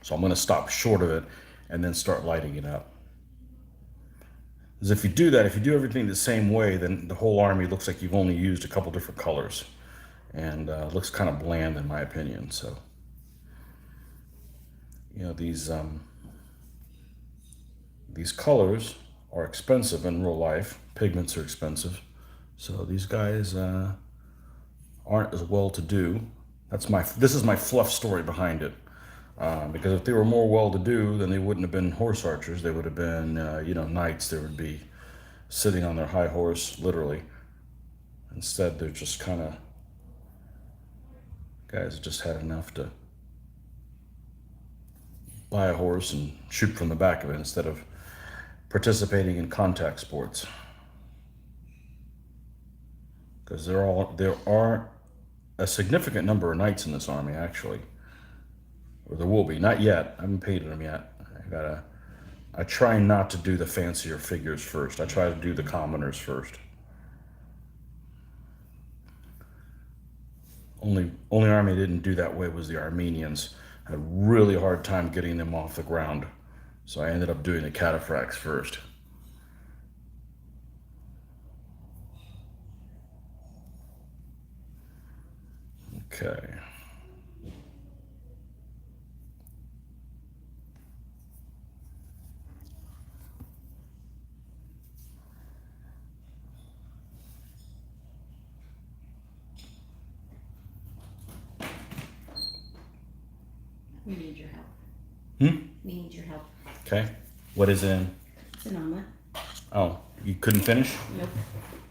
So I'm going to stop short of it and then start lighting it up. Because if you do that, if you do everything the same way, then the whole army looks like you've only used a couple different colors. And it looks kind of bland in my opinion. So, you know, these colors are expensive in real life. Pigments are expensive. So these guys aren't as well to do. This is my fluff story behind it. Because if they were more well-to-do, then they wouldn't have been horse archers. They would have been, knights. They would be sitting on their high horse, literally. Instead, they're just kind of guys that just had enough to buy a horse and shoot from the back of it instead of participating in contact sports. Because there are a significant number of knights in this army, actually. Or there will be. Not yet. I haven't painted them yet. I try not to do the fancier figures first. I try to do the commoners first. Only army that didn't do that way was the Armenians. I had a really hard time getting them off the ground. So I ended up doing the cataphracts first. Okay. We need your help. We need your help. Okay. What is it in? It's an omelet. Oh, you couldn't finish? Nope.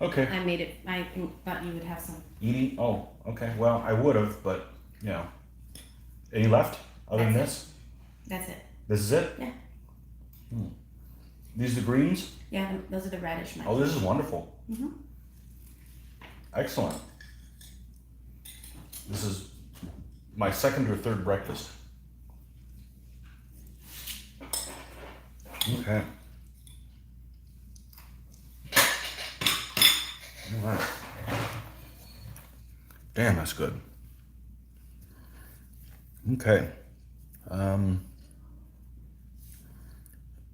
Okay. I made it. I thought you would have some. Eating? Oh, okay. Well, I would have, but, Any left other than this? That's it. This is it? Yeah. These are the greens? Yeah, those are the radish Oh, this is wonderful. Mm-hmm. Excellent. This is my second or third breakfast. Okay. All right. Damn, that's good. Okay. Um,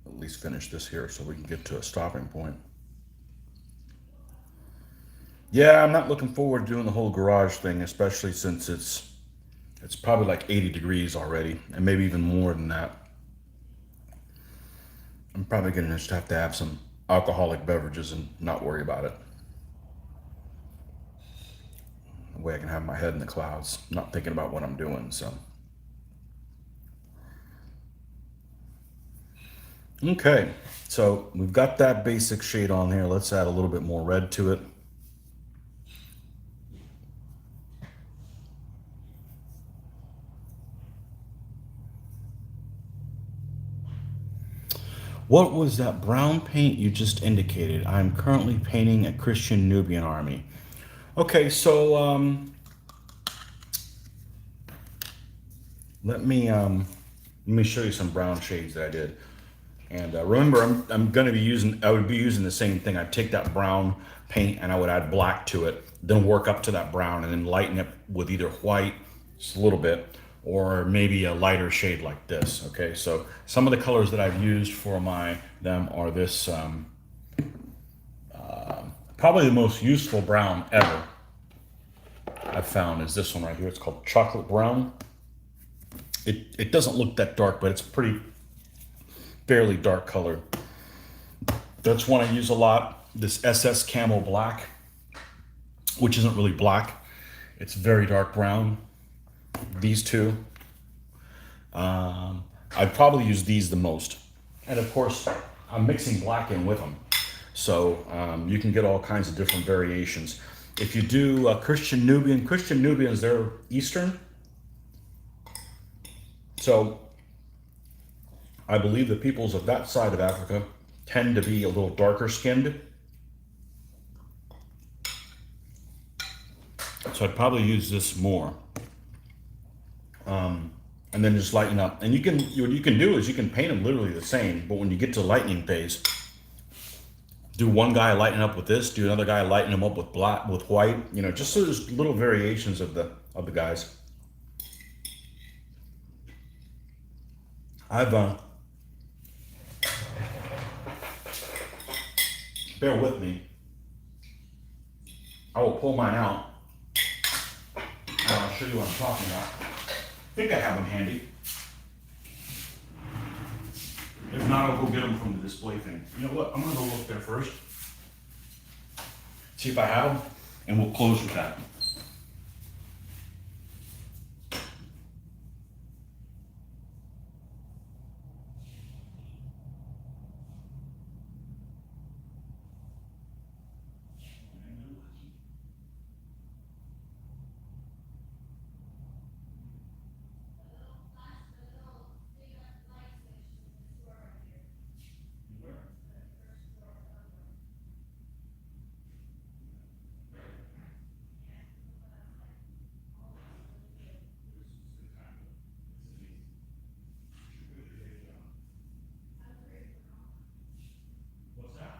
at least finish this here so we can get to a stopping point. Yeah, I'm not looking forward to doing the whole garage thing, especially since it's probably like 80 degrees already, and maybe even more than that. I'm probably gonna just have to have some alcoholic beverages and not worry about it. That way I can have my head in the clouds, not thinking about what I'm doing. So, okay, so we've got that basic shade on here. Let's add a little bit more red to it. What was that brown paint you just indicated? I'm currently painting a Christian Nubian army. Okay, so let me show you some brown shades that I did. And remember, I'm going to be using, I would be using the same thing. I'd take that brown paint and I would add black to it, then work up to that brown and then lighten it with either white, just a little bit, or maybe a lighter shade like this. Okay, so some of the colors that I've used for them are this, probably the most useful brown ever I've found is this one right here. It's called chocolate brown. It doesn't look that dark, but it's pretty fairly dark color. That's one I use a lot. This SS Camel Black, which isn't really black. It's very dark brown. These two. I'd probably use these the most. And of course, I'm mixing black in with them. So you can get all kinds of different variations. If you do Christian Nubians, they're Eastern. So I believe the peoples of that side of Africa tend to be a little darker skinned. So I'd probably use this more. And then just lighten up. And what you can do is you can paint them literally the same, but when you get to lightning phase, do one guy lighten up with this, do another guy lighten them up with black, with white, just so there's little variations of the guys. I've bear with me. I will pull mine out and I'll show you what I'm talking about. I think I have them handy. If not, I'll go get them from the display thing. You know what? I'm gonna go look there first. See if I have them, and we'll close with that. What's that?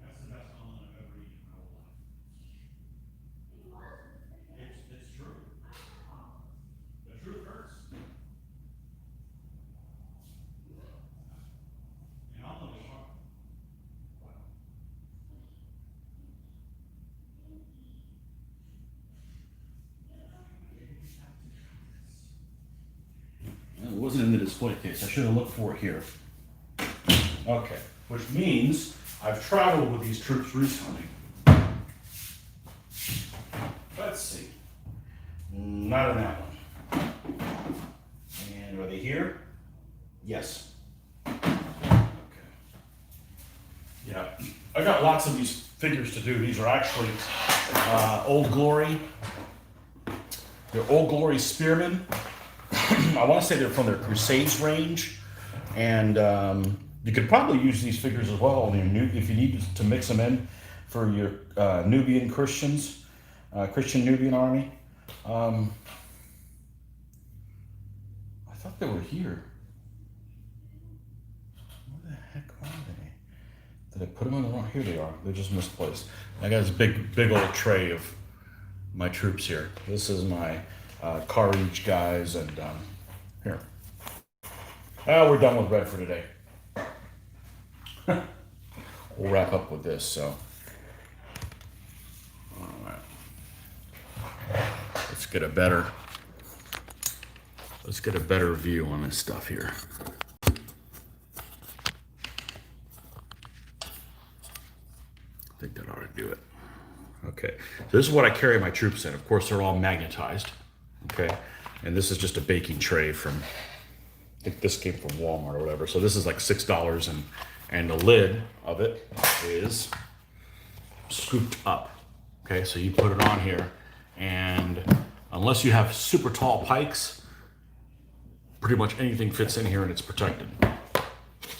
That's the best omelet I've ever eaten in my whole life. It's true. The truth hurts. The omelet is hard. It wasn't in the display case. I should have looked for it here. Okay, which means I've traveled with these troops recently. Let's see. Not in that one. And are they here? Yes. Okay. Yeah, I got lots of these figures to do. These are actually Old Glory. They're Old Glory Spearmen. I want to say they're from their Crusades range, and you could probably use these figures as well if you need to mix them in for your Nubian Christians, Christian Nubian army. I thought they were here. Did I put them in the wrong? Here they are. They're just misplaced. I got this big old tray of my troops here. This is my car reach guys, and here. We're done with red for today. We'll wrap up with this. So, all right. Let's get a better view on this stuff here. I think that ought to do it. Okay, so this is what I carry my troops in. Of course, they're all magnetized. Okay, and this is just a baking tray from, I think this came from Walmart or whatever. So this is like $6, and the lid of it is scooped up. Okay, so you put it on here, and unless you have super tall pikes, pretty much anything fits in here and it's protected.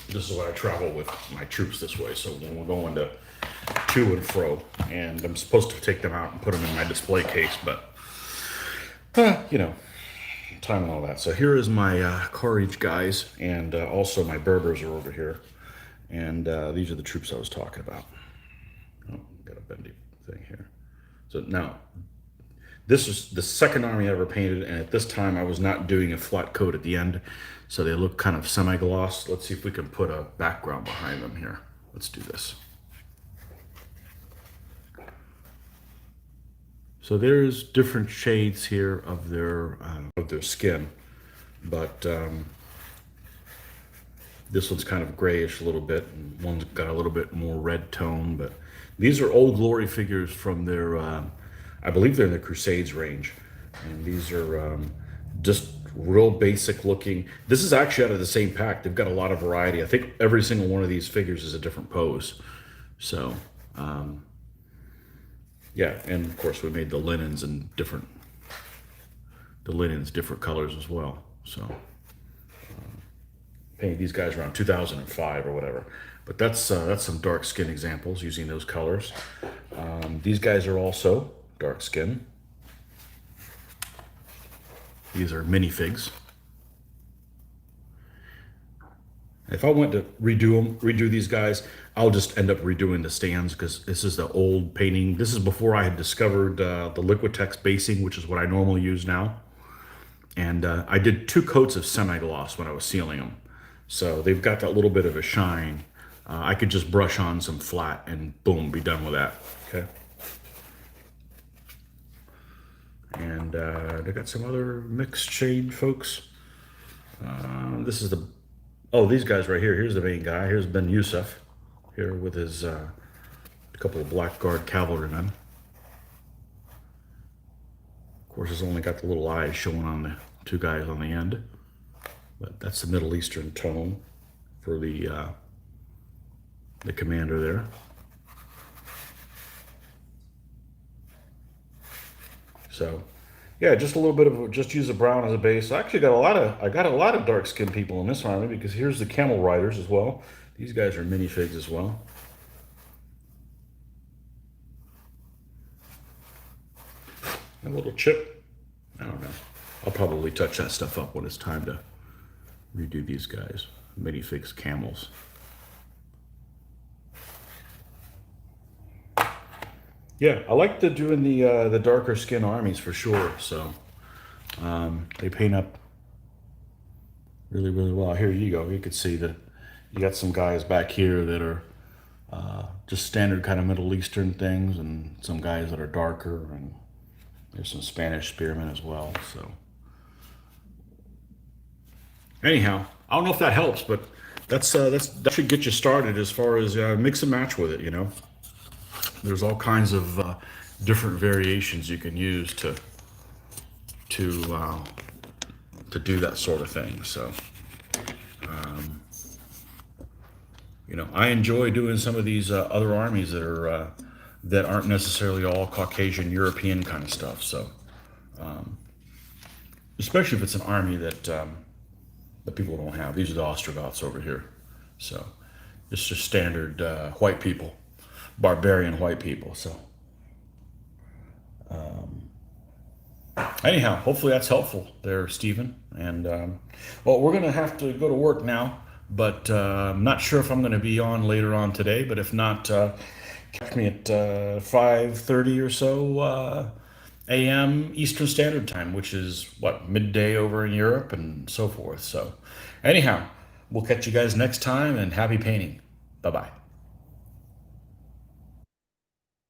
This is why I travel with my troops this way. So when we're going to and fro, and I'm supposed to take them out and put them in my display case, but you know, time and all that. So here is my car reach guys, and also my Berbers are over here, and these are the troops I was talking about. Oh, got a bendy thing here. So now, this is the second army I ever painted, and at this time I was not doing a flat coat at the end, so they look kind of semi-gloss. Let's see if we can put a background behind them here. Let's do this. So there's different shades here of their skin, but this one's kind of grayish a little bit, and one's got a little bit more red tone. But these are Old Glory figures from their, I believe they're in the Crusades range, and these are just real basic looking. This is actually out of the same pack. They've got a lot of variety. I think every single one of these figures is a different pose. So. Yeah, and of course we made the linens different colors as well. So painted these guys around 2005 or whatever. But that's some dark skin examples using those colors. These guys are also dark skin. These are minifigs. If I went to redo these guys, I'll just end up redoing the stands, because this is the old painting. This is before I had discovered the Liquitex basing, which is what I normally use now. And I did 2 coats of semi-gloss when I was sealing them. So they've got that little bit of a shine. I could just brush on some flat and boom, be done with that. Okay. And they got some other mixed shade folks. This is these guys right here. Here's the main guy. Here's Ben Youssef here with his couple of Blackguard cavalrymen. Of course, it's only got the little eyes showing on the 2 guys on the end. But that's the Middle Eastern tone for the commander there. So, yeah, just a little bit of, just use a brown as a base. I actually got a lot of dark skinned people in this army, because here's the camel riders as well. These guys are minifigs as well. A little chip. I don't know. I'll probably touch that stuff up when it's time to redo these guys. Minifigs camels. Yeah, I like doing the darker skin armies for sure. So they paint up really, really well. Here you go. You can see that you got some guys back here that are just standard kind of Middle Eastern things, and some guys that are darker, and there's some Spanish spearmen as well. So anyhow, I don't know if that helps, but that should get you started as far as mix and match with it. You know, there's all kinds of different variations you can use to do that sort of thing. So you know, I enjoy doing some of these other armies that aren't necessarily all Caucasian European kind of stuff. So especially if it's an army that people don't have. These are the Ostrogoths over here. So it's just standard white people, barbarian white people. So anyhow, hopefully that's helpful there, Stephen. And well, we're gonna have to go to work now, but I'm not sure if I'm going to be on later on today. But if not, catch me at 5:30 or so a.m. Eastern Standard Time, which is what, midday over in Europe and so forth. So anyhow, we'll catch you guys next time, and happy painting. Bye bye.